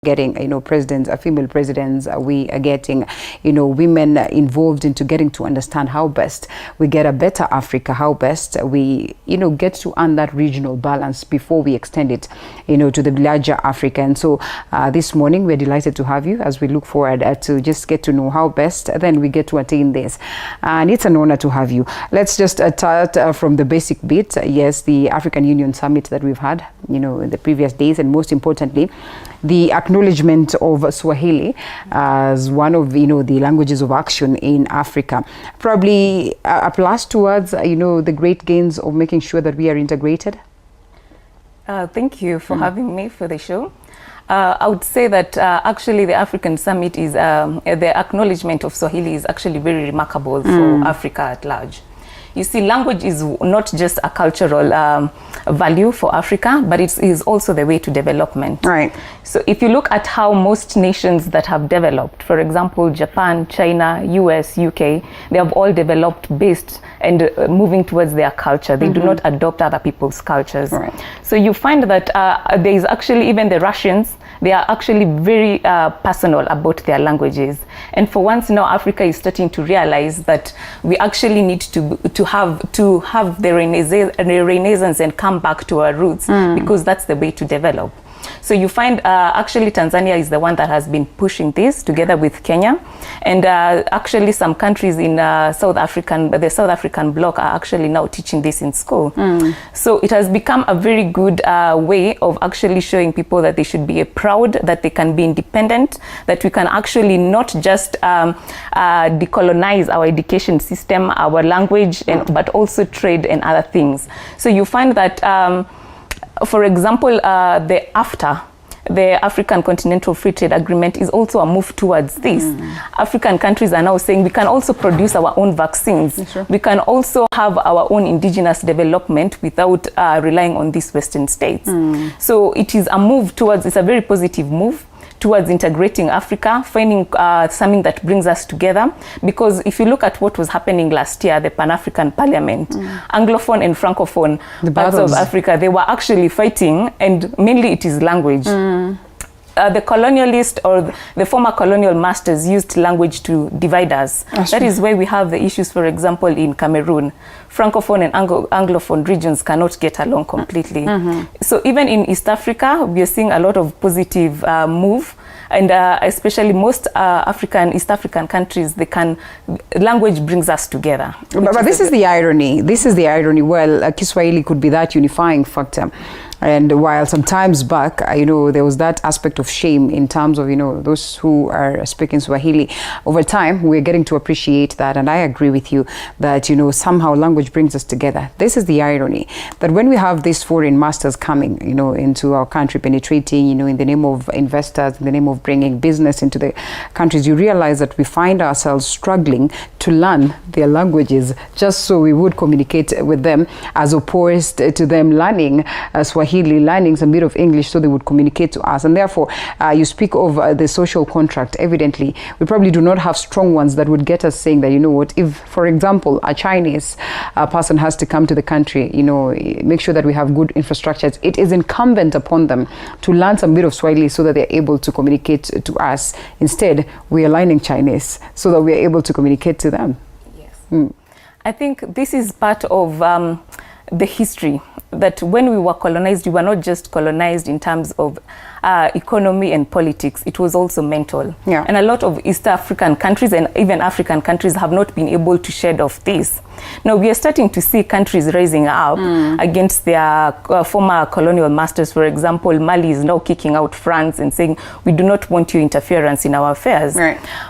getting, presidents, female presidents. We are getting, women involved into getting to understand how best we get a better Africa, how best we, get to earn that regional balance before we extend it, to the larger Africa. And so this morning we're delighted to have you as we look forward to just get to know how best then we get to attain this. And it's an honor to have you. Let's just start from the basic bit. Yes, the African Union Summit that we've had, in the previous days, and most importantly, the acknowledgement of Swahili as one of, the languages of action in Africa. Probably a plus towards, the great gains of making sure that we are integrated. Thank you for having me for the show. I would say that actually the African Summit is, the acknowledgement of Swahili is actually very remarkable for Africa at large. You see, language is not just a cultural value for Africa, but it is also the way to development. Right. So if you look at how most nations that have developed, for example, Japan, China, US, UK, they have all developed based and moving towards their culture. They do not adopt other people's cultures. Right. So you find that there is actually, even the Russians, they are actually very personal about their languages. And for once now, Africa is starting to realize that we actually need to have the renaissance and come back to our roots, because that's the way to develop. So you find actually Tanzania is the one that has been pushing this together with Kenya, and actually some countries in the South African bloc are actually now teaching this in school. So it has become a very good way of actually showing people that they should be proud, that they can be independent, that we can actually not just decolonize our education system, our language, but also trade and other things. So you find that for example, the AfTA, the African Continental Free Trade Agreement, is also a move towards this. African countries are now saying we can also produce our own vaccines. We can also have our own indigenous development without relying on these Western states. So it is a move towards, it's a very positive move towards integrating Africa, finding something that brings us together. Because if you look at what was happening last year, the Pan-African Parliament, Anglophone and Francophone parts of Africa, they were actually fighting, and mainly it is language. The colonialist or the former colonial masters used language to divide us. That is why we have the issues, for example, in Cameroon. Francophone and Anglophone regions cannot get along completely. So even in East Africa, we are seeing a lot of positive move. And especially most East African countries, language brings us together. But this is the irony. This is the irony. Well, Kiswahili could be that unifying factor. And while sometimes back, there was that aspect of shame in terms of, those who are speaking Swahili. Over time, we're getting to appreciate that. And I agree with you that, somehow language brings us together. This is the irony, that when we have these foreign masters coming, into our country, penetrating, in the name of investors, in the name of bringing business into the countries, you realize that we find ourselves struggling to learn their languages just so we would communicate with them, as opposed to them learning Swahili, learning some bit of English so they would communicate to us. And therefore, you speak of the social contract. Evidently, we probably do not have strong ones that would get us saying that, if, for example, a Chinese person has to come to the country, make sure that we have good infrastructures. It is incumbent upon them to learn some bit of Swahili so that they're able to communicate to us. Instead, we are learning Chinese so that we are able to communicate to them. Yes. I think this is part of the history, that when we were colonized, we were not just colonized in terms of economy and politics, it was also mental. And a lot of East African countries and even African countries have not been able to shed off this. Now we are starting to see countries rising up against their former colonial masters. For example, Mali is now kicking out France and saying, we do not want your interference in our affairs.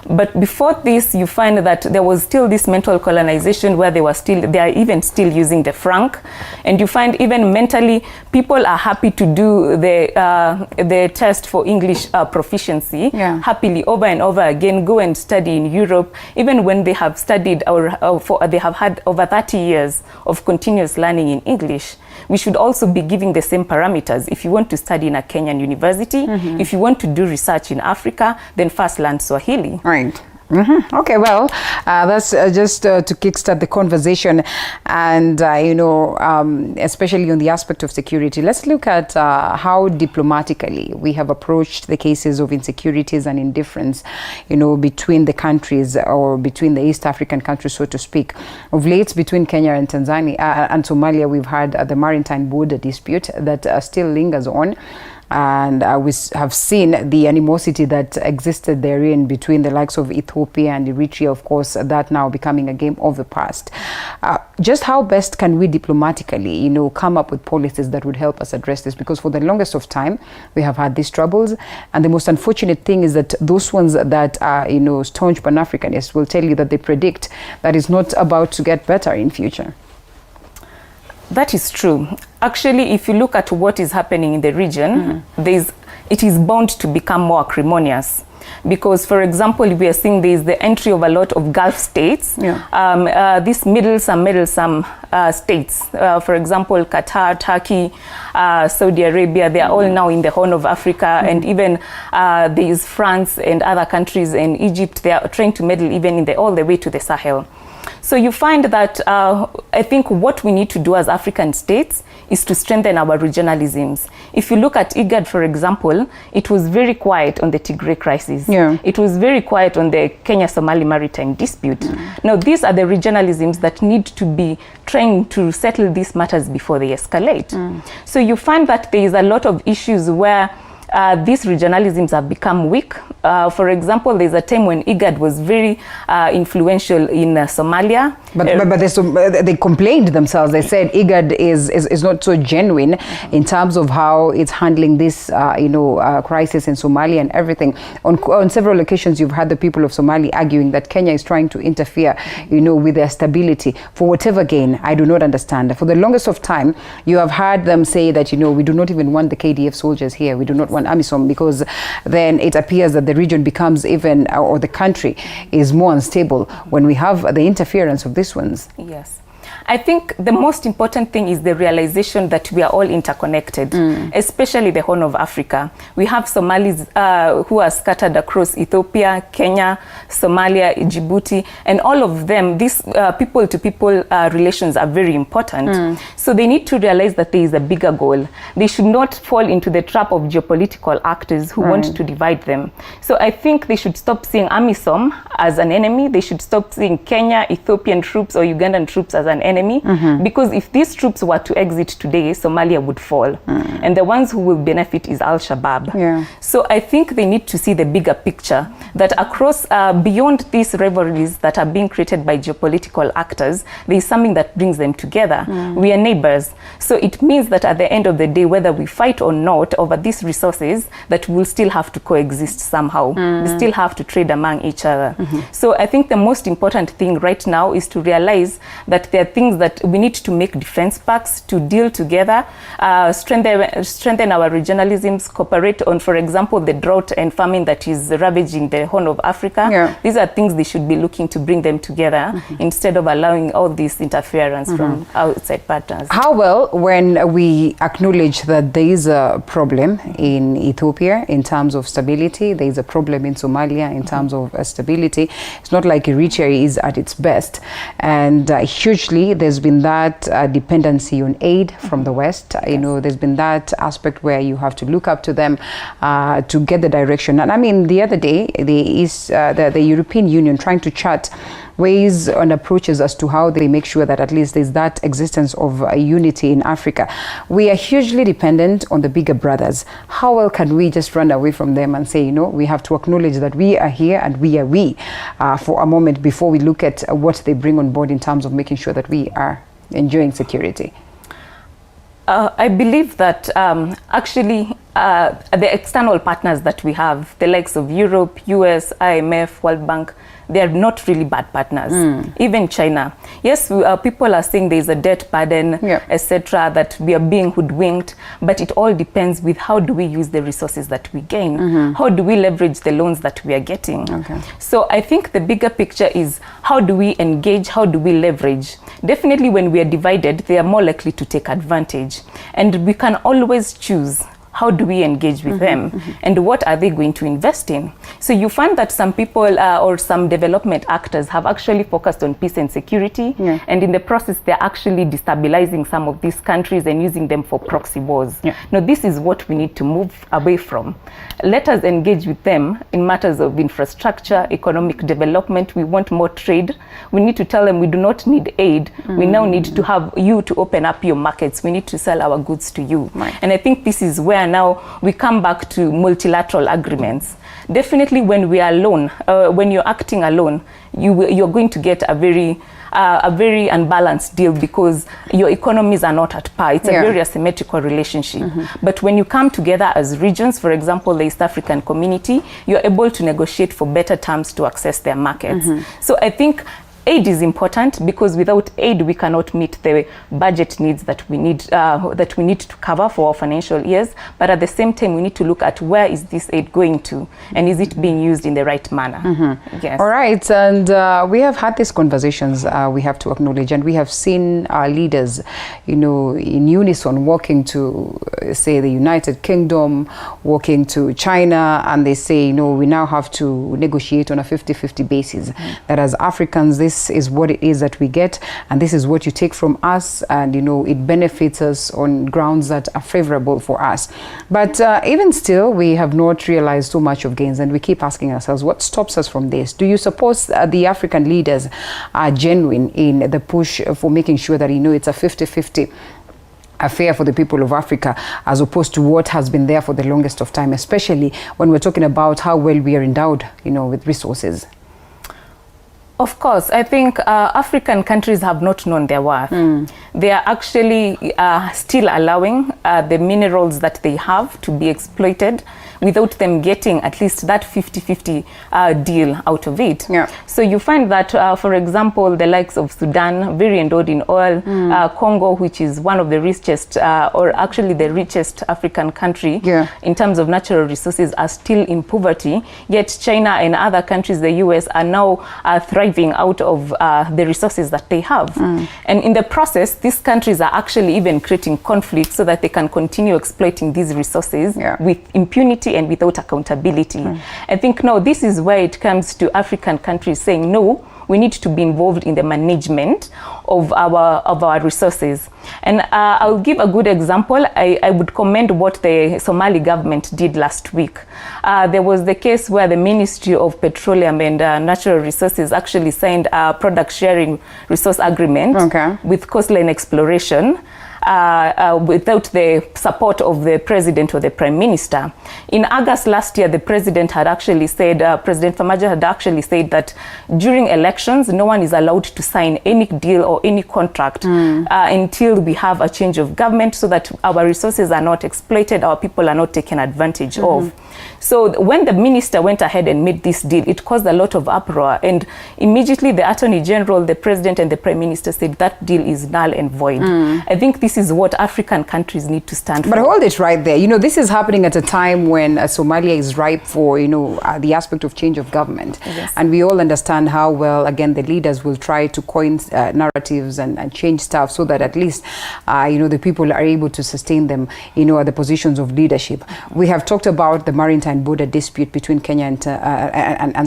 But before this, you find that there was still this mental colonization where they are even still using the franc. And you find even mentally, people are happy to do the test for English proficiency happily over and over again, go and study in Europe, even when they have studied they have had over 30 years of continuous learning in English. We should also be giving the same parameters. If you want to study in a Kenyan university, if you want to do research in Africa, then first learn Swahili. Okay, well, that's just to kickstart the conversation, and especially on the aspect of security. Let's look at how diplomatically we have approached the cases of insecurities and indifference, between the countries, or between the East African countries, so to speak. Of late, between Kenya and Tanzania and Somalia, we've had the maritime border dispute that still lingers on. And we have seen the animosity that existed therein between the likes of Ethiopia and Eritrea, of course, that now becoming a game of the past. Just how best can we diplomatically, come up with policies that would help us address this? Because for the longest of time, we have had these troubles. And the most unfortunate thing is that those ones that are, staunch Pan-Africanists will tell you that they predict that it's not about to get better in future. That is true. Actually, if you look at what is happening in the region, it is bound to become more acrimonious. Because, for example, we are seeing there is the entry of a lot of Gulf states, these middle-some states, for example, Qatar, Turkey, Saudi Arabia, they are all now in the Horn of Africa, and even there is France and other countries, and Egypt, they are trying to meddle even all the way to the Sahel. So you find that I think what we need to do as African states is to strengthen our regionalisms. If you look at IGAD, for example, it was very quiet on the Tigray crisis. Yeah. It was very quiet on the Kenya-Somali maritime dispute. Now, these are the regionalisms that need to be trying to settle these matters before they escalate. So you find that there is a lot of issues where these regionalisms have become weak. For example, there's a time when IGAD was very influential in Somalia. But they complained themselves. They said IGAD is not so genuine in terms of how it's handling this crisis in Somalia and everything. On several occasions, you've had the people of Somalia arguing that Kenya is trying to interfere, with their stability for whatever gain. I do not understand. For the longest of time, you have heard them say that we do not even want the KDF soldiers here. We do not want AMISOM, because then it appears that the region becomes even, or the country is more unstable when we have the interference of these ones. Yes. I think the most important thing is the realization that we are all interconnected, especially the Horn of Africa. We have Somalis who are scattered across Ethiopia, Kenya, Somalia, Djibouti, and all of them, these people-to-people relations are very important. So they need to realize that there is a bigger goal. They should not fall into the trap of geopolitical actors who want to divide them. So I think they should stop seeing AMISOM as an enemy. They should stop seeing Kenya, Ethiopian troops, or Ugandan troops as an enemy. Because if these troops were to exit today, Somalia would fall. And the ones who will benefit is Al-Shabaab. So I think they need to see the bigger picture, that across, beyond these rivalries that are being created by geopolitical actors, there is something that brings them together. We are neighbors. So it means that at the end of the day, whether we fight or not over these resources, that we'll still have to coexist somehow. We still have to trade among each other. So I think the most important thing right now is to realize that there are things that we need to make defense pacts to deal together, strengthen our regionalisms, cooperate on, for example, the drought and famine that is ravaging the Horn of Africa. These are things they should be looking to bring them together instead of allowing all this interference from outside partners. How well, when we acknowledge that there is a problem in Ethiopia in terms of stability, there is a problem in Somalia in terms of stability, it's not like Eritrea is at its best, and hugely there's been that dependency on aid from the West. There's been that aspect where you have to look up to them to get the direction. And I mean, the other day, the European Union trying to chart ways and approaches as to how they make sure that at least there's that existence of unity in Africa. We are hugely dependent on the bigger brothers. How well can we just run away from them and say, we have to acknowledge that we are here and we are for a moment before we look at what they bring on board in terms of making sure that we are enjoying security? I believe that actually the external partners that we have, the likes of Europe, US, IMF, World Bank, they are not really bad partners. Even China. Yes, people are saying there is a debt burden, etc., that we are being hoodwinked, but it all depends with how do we use the resources that we gain? How do we leverage the loans that we are getting? So I think the bigger picture is how do we engage, how do we leverage? Definitely when we are divided, they are more likely to take advantage. And we can always choose how do we engage with them, and what are they going to invest in? So you find that some people or some development actors have actually focused on peace and security, and in the process they're actually destabilizing some of these countries and using them for proxy wars. Now this is what we need to move away from. Let us engage with them in matters of infrastructure, economic development. We want more trade. We need to tell them we do not need aid. We now need to have you to open up your markets. We need to sell our goods to you. And I think this is where now we come back to multilateral agreements. Definitely when we are alone, when you're acting alone, you're going to get a very unbalanced deal because your economies are not at par. It's a very asymmetrical relationship. But when you come together as regions, for example, the East African community, you're able to negotiate for better terms to access their markets. So I think aid is important because without aid we cannot meet the budget needs that we need to cover for our financial years. But at the same time, we need to look at where is this aid going to, and is it being used in the right manner? Yes. All right, and we have had these conversations. We have to acknowledge, and we have seen our leaders, in unison, walking to, say, the United Kingdom, walking to China, and they say, we now have to negotiate on a 50-50 basis. That as Africans, this is what it is that we get, and this is what you take from us, and it benefits us on grounds that are favorable for us. But even still, we have not realized so much of gains, and we keep asking ourselves, what stops us from this? Do you suppose the African leaders are genuine in the push for making sure that it's a 50-50 affair for the people of Africa, as opposed to what has been there for the longest of time, especially when we're talking about how well we are endowed with resources? Of course, I think African countries have not known their worth. They are actually still allowing the minerals that they have to be exploited without them getting at least that 50-50 deal out of it. So you find that, for example, the likes of Sudan, very endowed in oil, Congo, which is one of the richest, or actually the richest African country in terms of natural resources, are still in poverty. Yet China and other countries, the US, are now thriving out of the resources that they have. And in the process, these countries are actually even creating conflict so that they can continue exploiting these resources with impunity and without accountability. I think now this is where it comes to African countries saying, no, we need to be involved in the management of our resources. And I'll give a good example. I would commend what the Somali government did last week. There was the case where the Ministry of Petroleum and Natural Resources actually signed a product sharing resource agreement with coastline exploration, without the support of the president or the prime minister. In August last year, the president had actually said, President Famaja had actually said that during elections, no one is allowed to sign any deal or any contract until we have a change of government, so that our resources are not exploited, our people are not taken advantage of. So when the minister went ahead and made this deal, it caused a lot of uproar, and immediately the Attorney General, the President and the Prime Minister said that deal is null and void. I think this is what African countries need to stand for. But hold it right there. This is happening at a time when Somalia is ripe for, the aspect of change of government. And we all understand how well, again, the leaders will try to coin narratives and change stuff so that at least, the people are able to sustain them, at the positions of leadership. We have talked about the maritime border dispute between Kenya and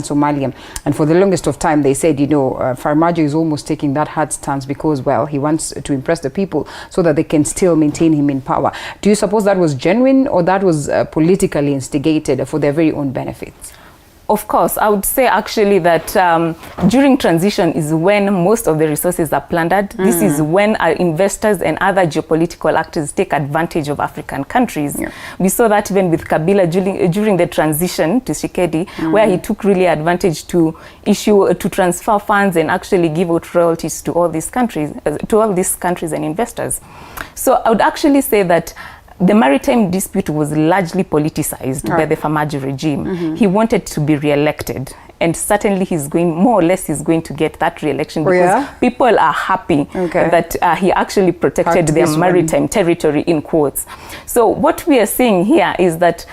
Somalia. And for the longest of time, they said, Farmajo is almost taking that hard stance because, well, he wants to impress the people so that they can still maintain him in power. Do you suppose that was genuine, or that was politically instigated for their very own benefits? Of course, I would say actually that during transition is when most of the resources are plundered. This is when our investors and other geopolitical actors take advantage of African countries. We saw that even with Kabila during the transition to Tshisekedi, where he took really advantage to transfer funds and actually give out royalties to all these countries, and investors. So I would actually say that the maritime dispute was largely politicized by the Farmajo regime. He wanted to be re-elected, and certainly he's going to get that re-election because people are happy that he actually protected their maritime territory, in quotes. So what we are seeing here is that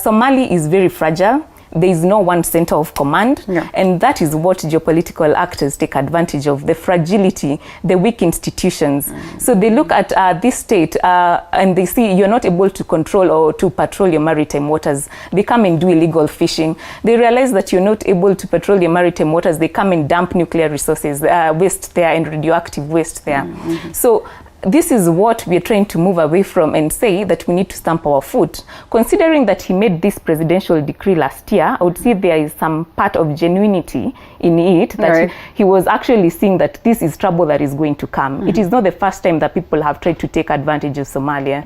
Somali is very fragile. there is no one center of command, and that is what geopolitical actors take advantage of, the fragility, the weak institutions. So they look at this state and they see you're not able to control or to patrol your maritime waters. They come and do illegal fishing. They realize that you're not able to patrol your maritime waters. They come and dump nuclear resources, waste there, and radioactive waste there. So this is what we're trying to move away from and say that we need to stamp our foot. Considering that he made this presidential decree last year, I would say there is some part of genuinity in it, that he was actually seeing that this is trouble that is going to come. It is not the first time that people have tried to take advantage of Somalia.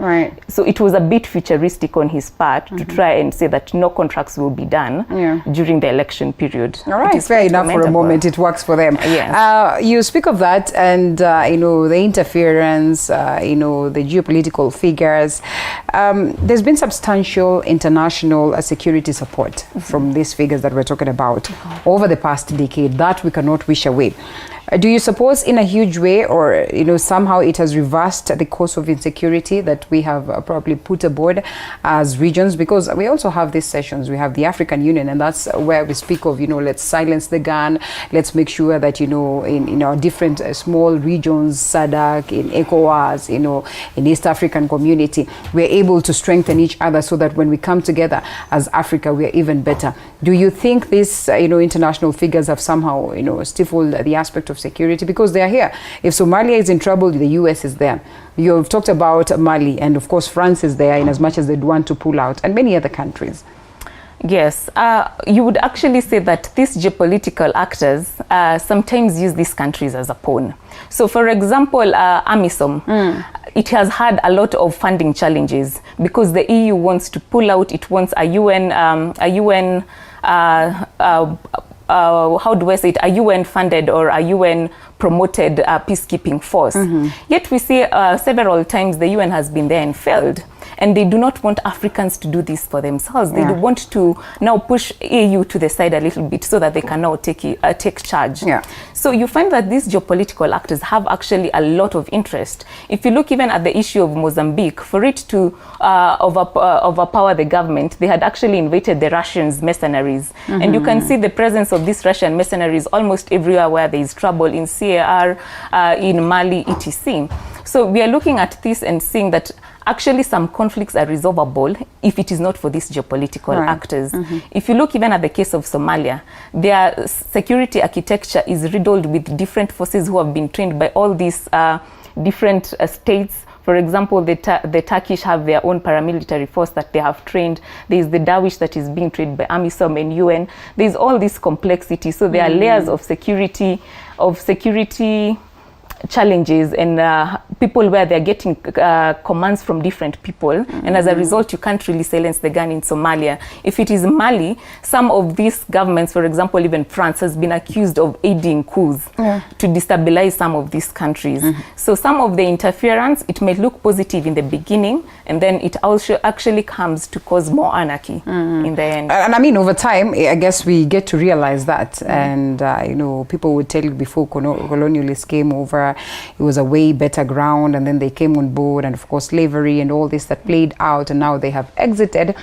So it was a bit futuristic on his part to try and say that no contracts will be done during the election period. All right, fair enough. For a moment, it works for them. You speak of that, and you know, the interference, you know, the geopolitical figures. There's been substantial international security support from these figures that we're talking about over the past decade that we cannot wish away. Do you suppose in a huge way, or you know, somehow it has reversed the course of insecurity that we have probably put aboard as regions? Because we also have these sessions, we have the African Union, and that's where we speak of, you know, let's silence the gun, let's make sure that, you know, in our different small regions, SADC, in ECOWAS, you know, in East African community, we're able to strengthen each other so that when we come together as Africa, we're even better. Do you think these, you know, international figures have somehow, you know, stifled the aspect of security? Because they are here. If Somalia is in trouble, the US is there. You've talked about Mali, and of course France is there in as much as they'd want to pull out, and many other countries. Yes, you would actually say that these geopolitical actors sometimes use these countries as a pawn. So for example, AMISOM, it has had a lot of funding challenges because the EU wants to pull out. It wants a UN how do I say it, a UN funded or a UN promoted peacekeeping force. Yet we see several times the UN has been there and failed. And they do not want Africans to do this for themselves. They want to now push AU to the side a little bit so that they can now take charge. So you find that these geopolitical actors have actually a lot of interest. If you look even at the issue of Mozambique, for it to overpower the government, they had actually invited the Russians mercenaries. And you can see the presence of these Russian mercenaries almost everywhere where there is trouble, in CAR, in Mali, etc. So we are looking at this and seeing that actually some conflicts are resolvable if it is not for these geopolitical actors. If you look even at the case of Somalia, their security architecture is riddled with different forces who have been trained by all these different states. For example, the Turkish have their own paramilitary force that they have trained. There is the Dawish that is being trained by AMISOM and UN. There is all this complexity. So there are layers of security challenges and people where they're getting commands from different people, and as a result you can't really silence the gun in Somalia. If it is Mali, some of these governments, for example even France, has been accused of aiding coups to destabilize some of these countries. So some of the interference, it may look positive in the beginning, and then it also actually comes to cause more anarchy in the end. And I mean, over time, I guess we get to realize that, and you know, people would tell you before colonialists came over, it was a way better ground, and then they came on board, and of course slavery and all this that played out, and now they have exited.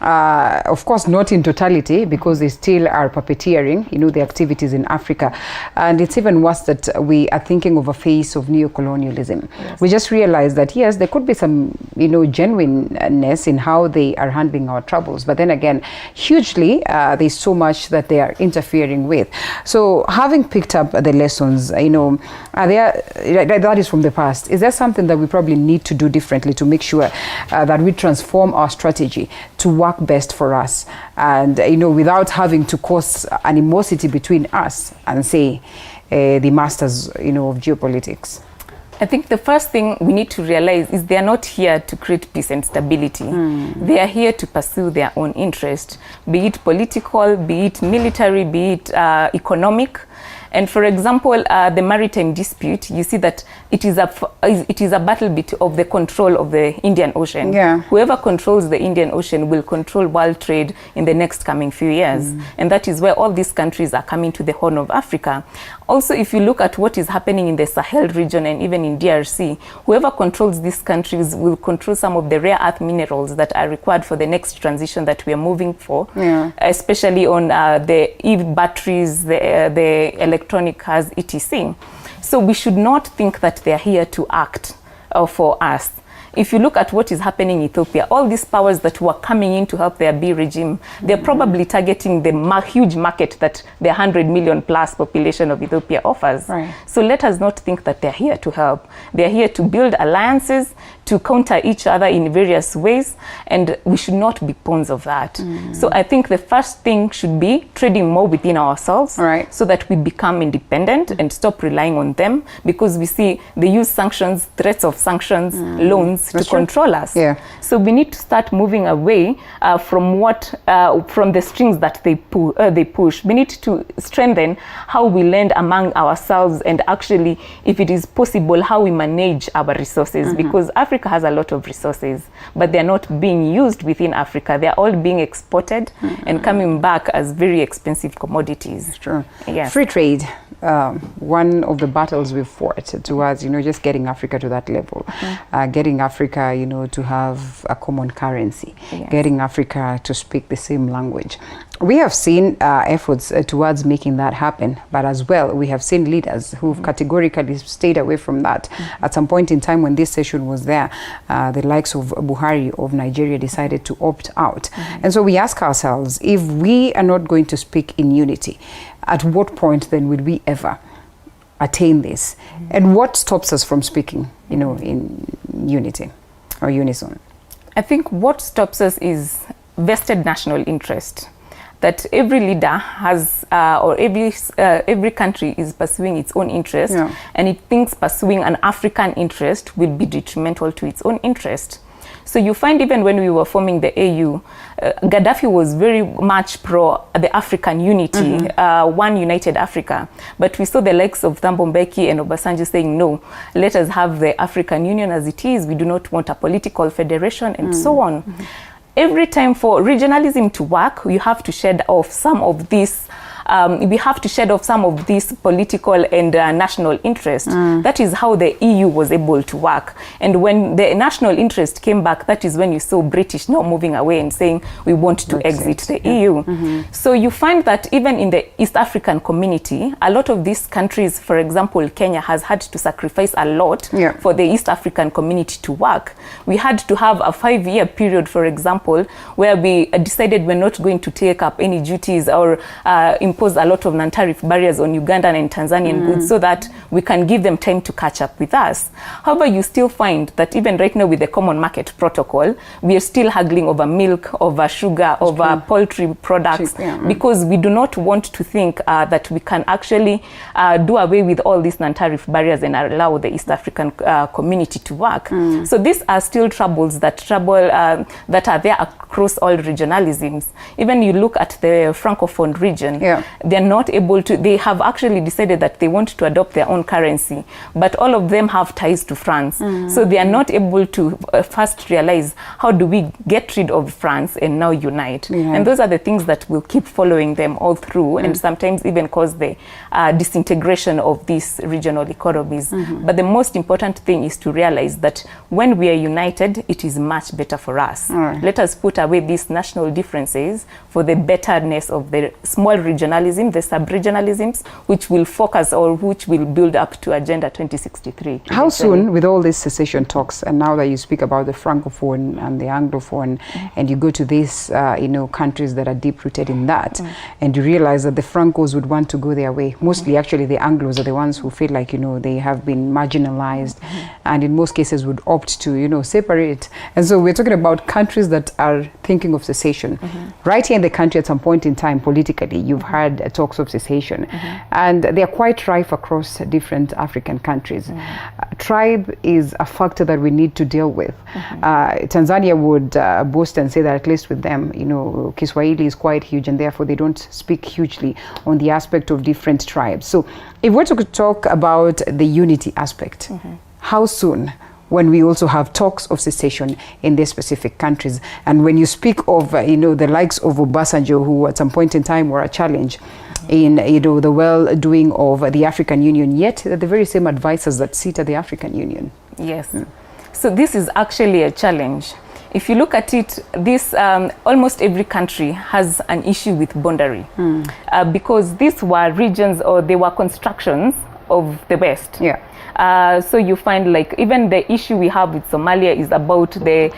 Of course not in totality, because they still are puppeteering, you know, the activities in Africa. And it's even worse that we are thinking of a phase of neocolonialism. We just realized that yes, there could be some, you know, genuineness in how they are handling our troubles, but then again, hugely there's so much that they are interfering with. So having picked up the lessons, you know, are there, that is from the past, is there something that we probably need to do differently to make sure that we transform our strategy to work best for us, and you know, without having to cause animosity between us and say the masters, you know, of geopolitics? I think the first thing we need to realize is they are not here to create peace and stability. They are here to pursue their own interest, be it political, be it military, be it economic. And for example, the maritime dispute, you see that it is a battle bit of the control of the Indian Ocean. Whoever controls the Indian Ocean will control world trade in the next coming few years. And that is where all these countries are coming to the Horn of Africa. Also, if you look at what is happening in the Sahel region and even in DRC, whoever controls these countries will control some of the rare earth minerals that are required for the next transition that we are moving for, especially on the EV batteries, the electronic cars, etc. So we should not think that they are here to act for us. If you look at what is happening in Ethiopia, all these powers that were coming in to help the Abiy regime, they're probably targeting the huge market that the 100 million plus population of Ethiopia offers. Right. So let us not think that they're here to help. They're here to build alliances, to counter each other in various ways, and we should not be pawns of that. So I think the first thing should be trading more within ourselves, right, so that we become independent and stop relying on them, because we see they use sanctions, threats of sanctions, loans to control us. So we need to start moving away from the strings that they push. We need to strengthen how we lend among ourselves, and actually, if it is possible, how we manage our resources, because Africa has a lot of resources, but they're not being used within Africa. They're all being exported and coming back as very expensive commodities. True. Yes. Free trade, one of the battles we've fought towards, just getting Africa to that level, getting Africa, to have a common currency, getting Africa to speak the same language. We have seen efforts towards making that happen, but as well, we have seen leaders who've categorically stayed away from that. At some point in time when this session was there, the likes of Buhari of Nigeria decided to opt out. And so we ask ourselves, if we are not going to speak in unity, at what point then will we ever attain this? And what stops us from speaking, in unity or unison? I think what stops us is vested national interest. That every leader has, or every country is pursuing its own interest, and it thinks pursuing an African interest will be detrimental to its own interest. So you find even when we were forming the AU, Gaddafi was very much pro the African unity, one united Africa. But we saw the likes of Thabo Mbeki and Obasanjo saying, no, let us have the African Union as it is. We do not want a political federation, and so on. Every time for regionalism to work, you have to shed off some of this. We have to shed off some of this political and national interest. That is how the EU was able to work. And when the national interest came back, that is when you saw British now moving away and saying, we want to exit the EU. So you find that even in the East African community, a lot of these countries, for example, Kenya has had to sacrifice a lot for the East African community to work. We had to have a 5-year period, for example, where we decided we're not going to take up any duties or impose a lot of non-tariff barriers on Ugandan and Tanzanian goods, so that we can give them time to catch up with us. However, you still find that even right now with the Common Market Protocol, we are still haggling over milk, over sugar, over poultry products, because we do not want to think that we can actually do away with all these non-tariff barriers and allow the East African community to work. So these are still troubles that are there across all regionalisms. Even you look at the Francophone region, they're not able to, they have actually decided that they want to adopt their own currency, but all of them have ties to France. So they are not able to first realize, how do we get rid of France and now unite? And those are the things that will keep following them all through, and sometimes even cause the disintegration of these regional economies. But the most important thing is to realize that when we are united, it is much better for us. Let us put away these national differences for the betterness of the small regionalism, the sub-regionalisms, which will focus or which will build up to Agenda 2063. How soon, with all these secession talks, and now that you speak about the Francophone and the Anglophone, and you go to these, countries that are deep-rooted in that, and you realize that the Francos would want to go their way. Mostly, actually, the Anglos are the ones who feel like, they have been marginalized, and in most cases would opt to, separate. And so we're talking about countries that are thinking of secession. Right here in the country, at some point in time, politically, you've heard talks of secession, and they are quite rife across different African countries. Tribe is a factor that we need to deal with. Tanzania would boast and say that at least with them, Kiswahili is quite huge, and therefore they don't speak hugely on the aspect of different tribes. So if we're to talk about the unity aspect, how soon, when we also have talks of secession in these specific countries? And when you speak of, the likes of Obasanjo, who at some point in time were a challenge, in the well-doing of the African Union, yet they're the very same advisors that sit at the African Union. Yes. So this is actually a challenge. If you look at it, this almost every country has an issue with boundary, because these were regions, or they were constructions of the West. Yeah. So you find, like, even the issue we have with Somalia is about the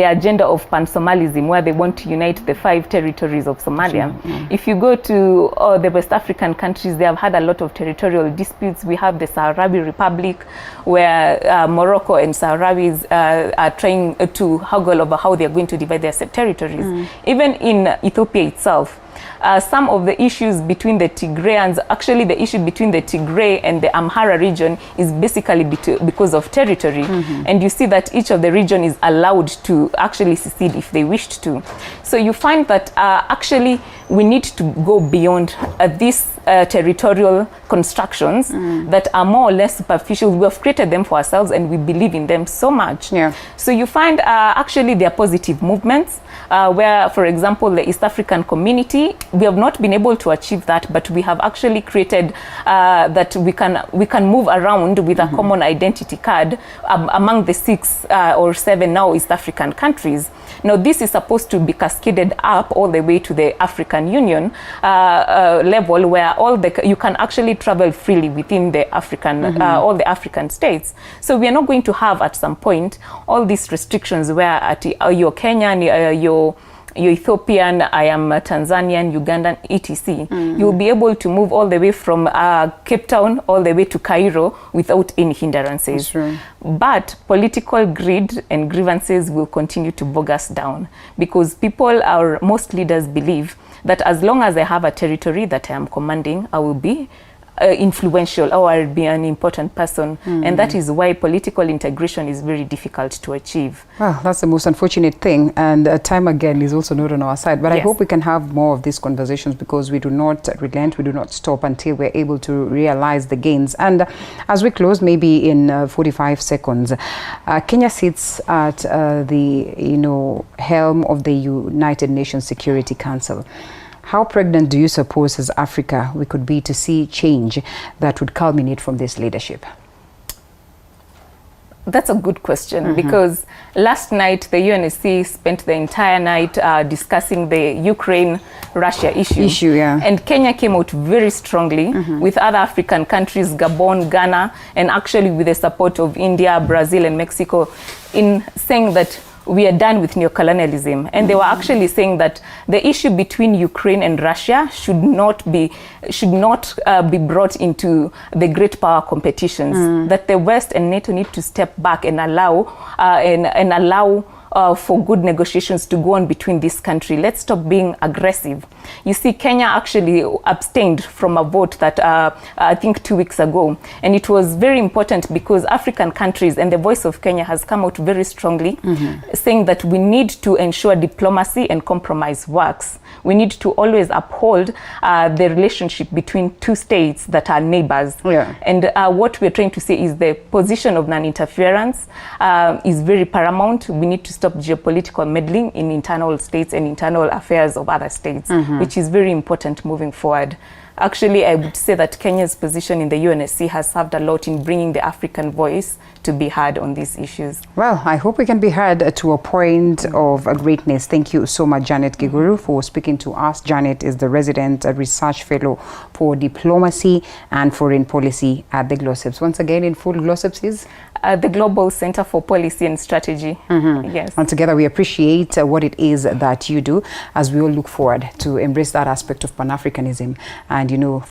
agenda of pan-Somalism, where they want to unite the 5 territories of Somalia. If you go to the West African countries, they have had a lot of territorial disputes. We have the Sahrawi Republic, where Morocco and Sahrawis are trying to haggle over how they're going to divide their territories. Even in Ethiopia itself, some of the issues between the Tigrayans, actually the issue between the Tigray and the Amhara region is basically because of territory. And you see that each of the region is allowed to actually secede if they wished to. So you find that actually we need to go beyond these territorial constructions that are more or less superficial. We have created them for ourselves and we believe in them so much. Yeah. So you find actually there are positive movements where, for example, the East African community, we have not been able to achieve that, but we have actually created that we can move around with a common identity card among the 6 or 7 now East African countries. Now this is supposed to be cascaded up all the way to the African Union level, where you can actually travel freely within the African all the African states. So we are not going to have at some point all these restrictions where you're Kenyan, you're Ethiopian, I am Tanzanian, Ugandan, etc. You'll be able to move all the way from Cape Town all the way to Cairo without any hindrances. But political greed and grievances will continue to bog us down, because most leaders believe that as long as I have a territory that I am commanding, I will be influential, or I'll be an important person. And that is why political integration is very difficult to achieve. Well, that's the most unfortunate thing, and time again is also not on our side. But I hope we can have more of these conversations, because we do not relent, we do not stop until we're able to realize the gains. And as we close, maybe in 45 seconds, Kenya sits at the helm of the United Nations Security Council. How pregnant do you suppose as Africa we could be to see change that would culminate from this leadership? That's a good question, because last night the UNSC spent the entire night discussing the Ukraine-Russia issue. And Kenya came out very strongly with other African countries, Gabon, Ghana, and actually with the support of India, Brazil, and Mexico, in saying that we are done with neocolonialism. And they were actually saying that the issue between Ukraine and Russia should not be brought into the great power competitions, that the West and NATO need to step back and allow for good negotiations to go on between this country. Let's stop being aggressive. You see, Kenya actually abstained from a vote that I think 2 weeks ago. And it was very important, because African countries, and the voice of Kenya has come out very strongly, saying that we need to ensure diplomacy and compromise works. We need to always uphold the relationship between 2 states that are neighbors. And what we're trying to say is the position of non-interference is very paramount. We need to stop geopolitical meddling in internal states and internal affairs of other states, which is very important moving forward. Actually, I would say that Kenya's position in the UNSC has served a lot in bringing the African voice to be heard on these issues. Well, I hope we can be heard to a point of greatness. Thank you so much, Janet Kiguru, for speaking to us. Janet is the resident research fellow for diplomacy and foreign policy at the GLOCEPS. Once again, in full, GLOCEPS is? The Global Center for Policy and Strategy. Yes. And together we appreciate what it is that you do, as we all look forward to embrace that aspect of Pan-Africanism and,